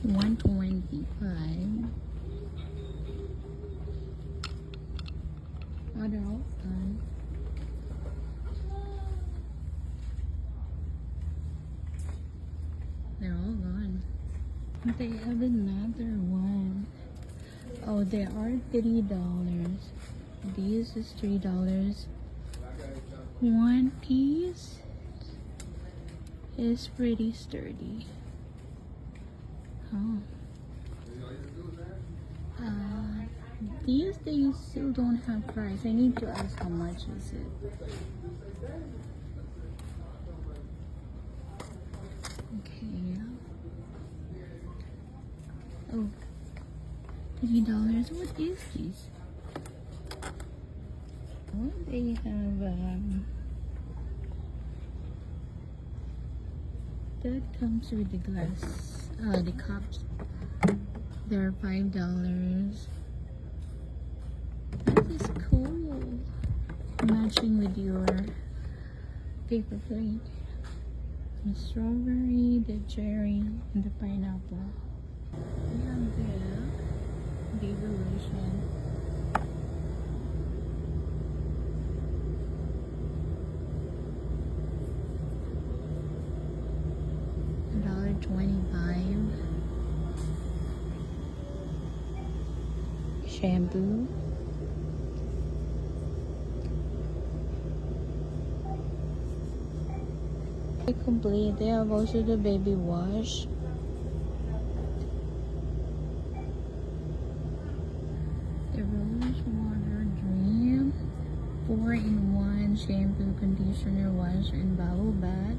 $125. Oh, they're all gone. They're all gone. They have another one. Oh, they are $3. This is $3. One piece is pretty sturdy. Oh. These days still don't have price. I need to ask how much is it. Okay. Oh, $3. What is this? Oh, they have that comes with the glass, the cups. They're $5. This is cool. Matching with your paper plate. The strawberry, the cherry, and the pineapple. We have the baby lotion. $1.25. Shampoo. Complete. They have also the baby wash. The Rose Water Dream 4-in-1 shampoo, conditioner, wash, and bubble bath.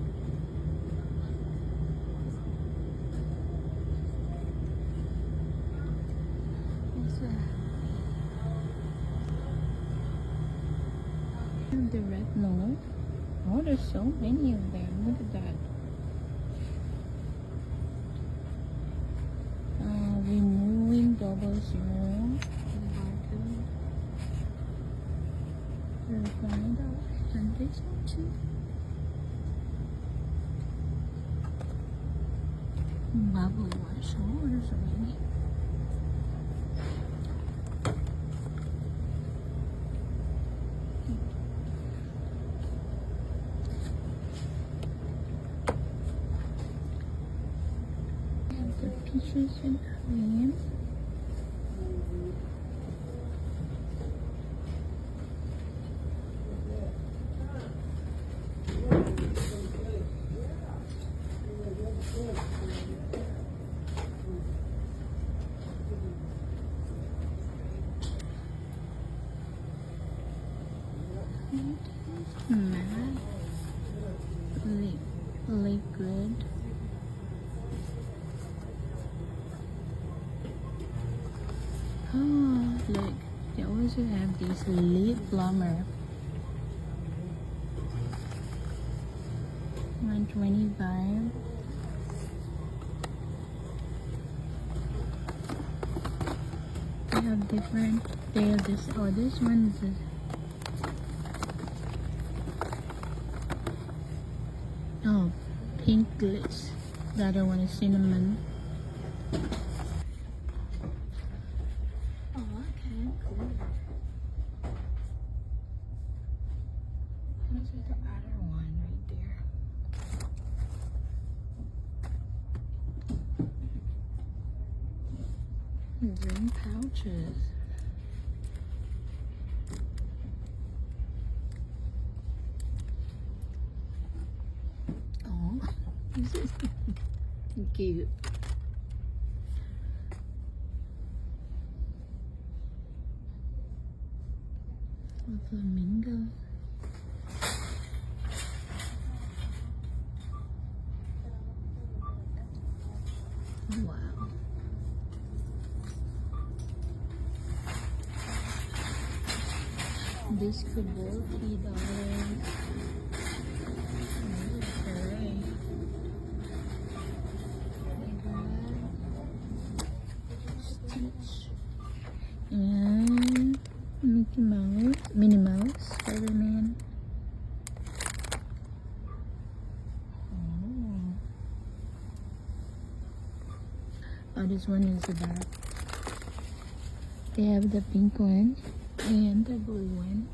The retinol. Oh, there's so many of them. Look at that. Removing double serum. And this one too. Bubble wash. Oh, there's so many. The peaches and cream. Matte liquid. Oh, look, they also have this lip plumber. $1.25. They have different. They have this. Oh, this one is. Oh, pink glitz. The other one is cinnamon. Oh, okay, cool. What's the other one right there? Dream pouches. Oh, this is cute. A flamingo. Wow. This could be $3. Stitch. And Mickey Mouse, Minnie Mouse, Spider-Man. Oh, this one is the back. They have the pink one and the blue one.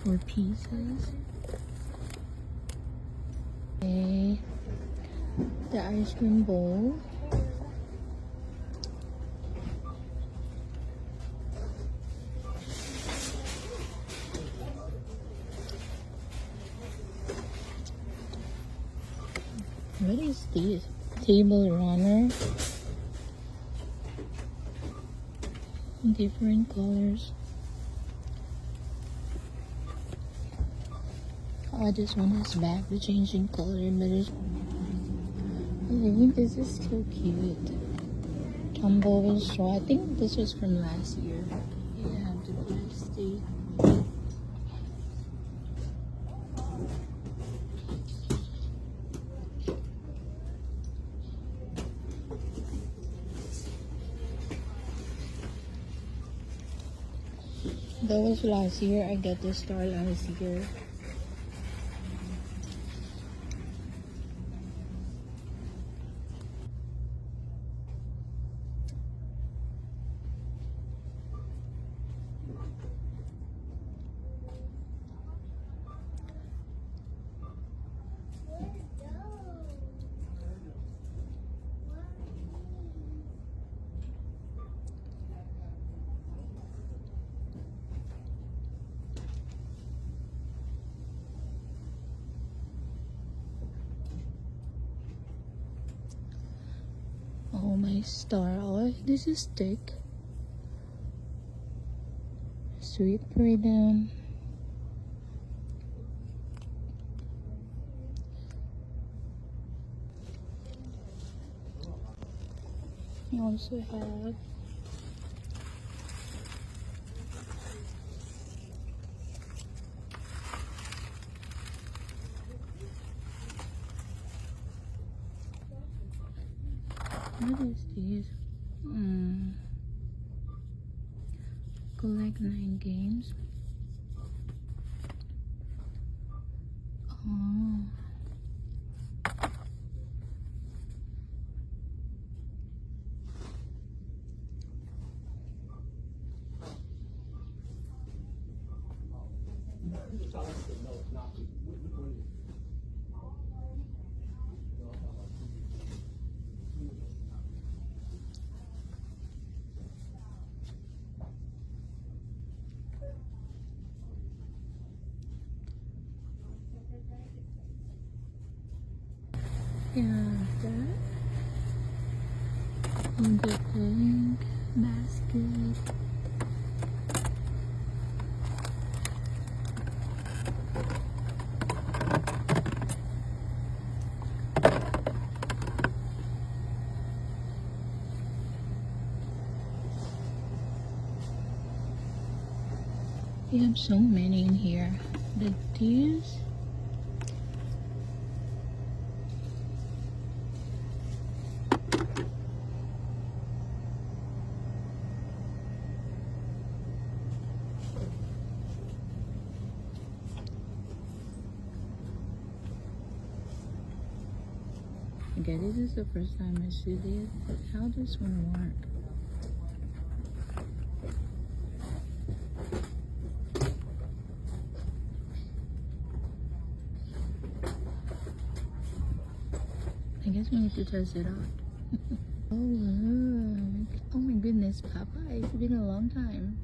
Four pieces. Okay. The ice cream bowl. What is this? Table runner. Different colors. Oh, this one is back to changing color, but it's, I think this is still cute. Tumble straw. I think this was from last year. Yeah, the plastic. That was last year. I got this star last year. Oh, my star. Oh, this is thick. Sweet freedom. You also have what is this? Collect 9 games. Oh. Yeah, that. And the pink basket. We have so many in here. The these. Okay, this is the first time I see this, but how does one work? I guess we need to test it out. Oh, look. Oh my goodness, Papa, it's been a long time.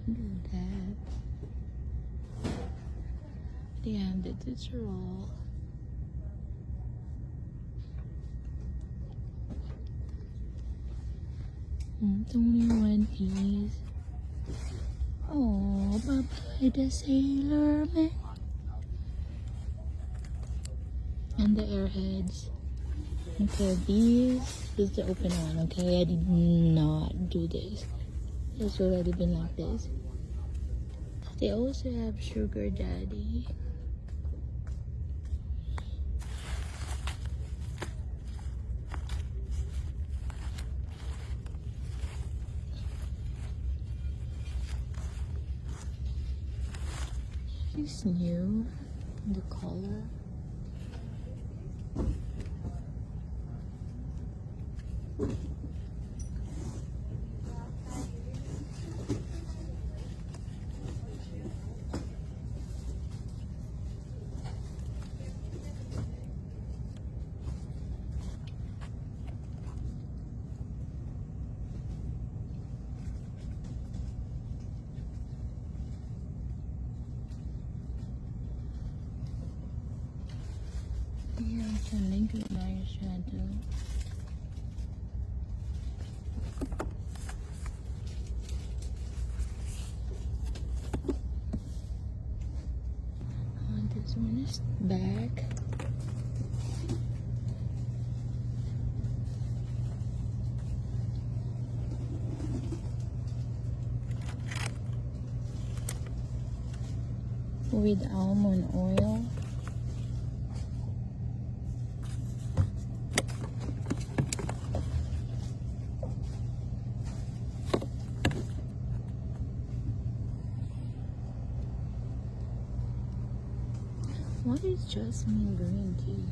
Look at that. They have the digital. It's only one piece. Oh, Papa, the Sailor Man. And the airheads. Okay, this is the open one. Okay, I did not do this. It's already been like this. They also have Sugar Daddy. is new, the color. Yeah, I'm trying to do my shadow. This one is back. With almond oil. What is jasmine green tea?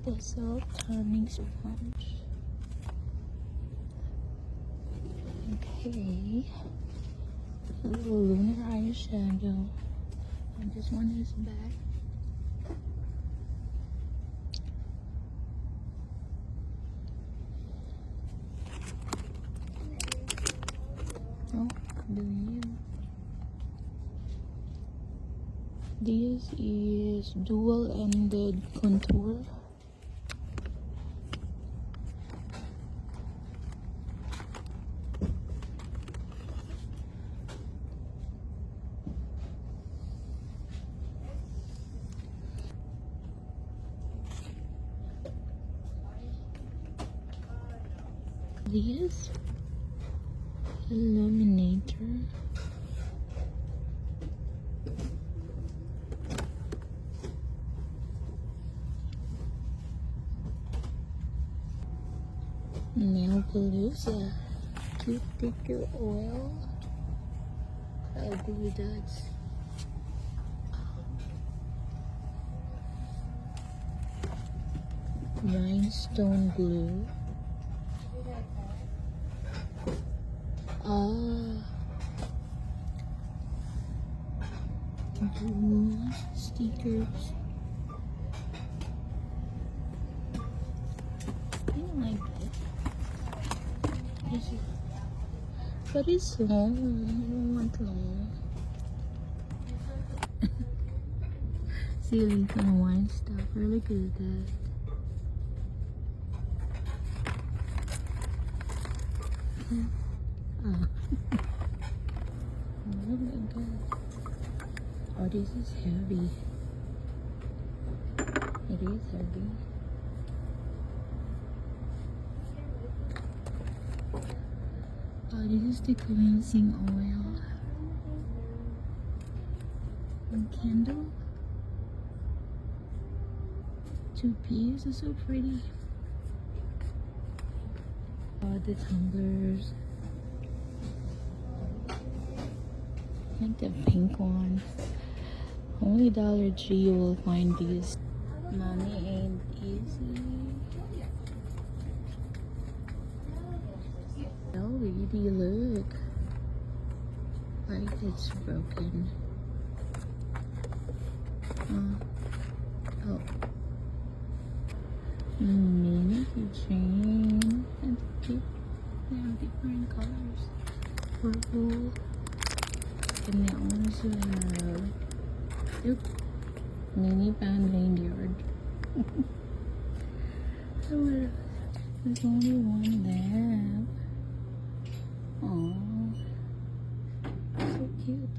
The self tanning sponge. Okay. A little lunar eyeshadow. And this one is back. Oh, do you? This is dual-ended contour. This illuminator. Nail Palooza cuticle oil. I believe that's rhinestone glue. Glue stickers. I don't like this. But it's long. I don't want long. Silicone wine stuff. Really good at that. Oh. Oh my god. Oh, this is heavy. It is heavy. Oh, this is the cleansing oil. And candle. 2 pieces are so pretty. Oh, the tumblers. I like the pink one. Only Dollar Tree you will find these. Mommy ain't easy. Oh, really look. Like it's broken. Oh. Mini keychain. And they have different colors. Purple. And they also have mini pan reindeer. There's only one there. Oh, so cute.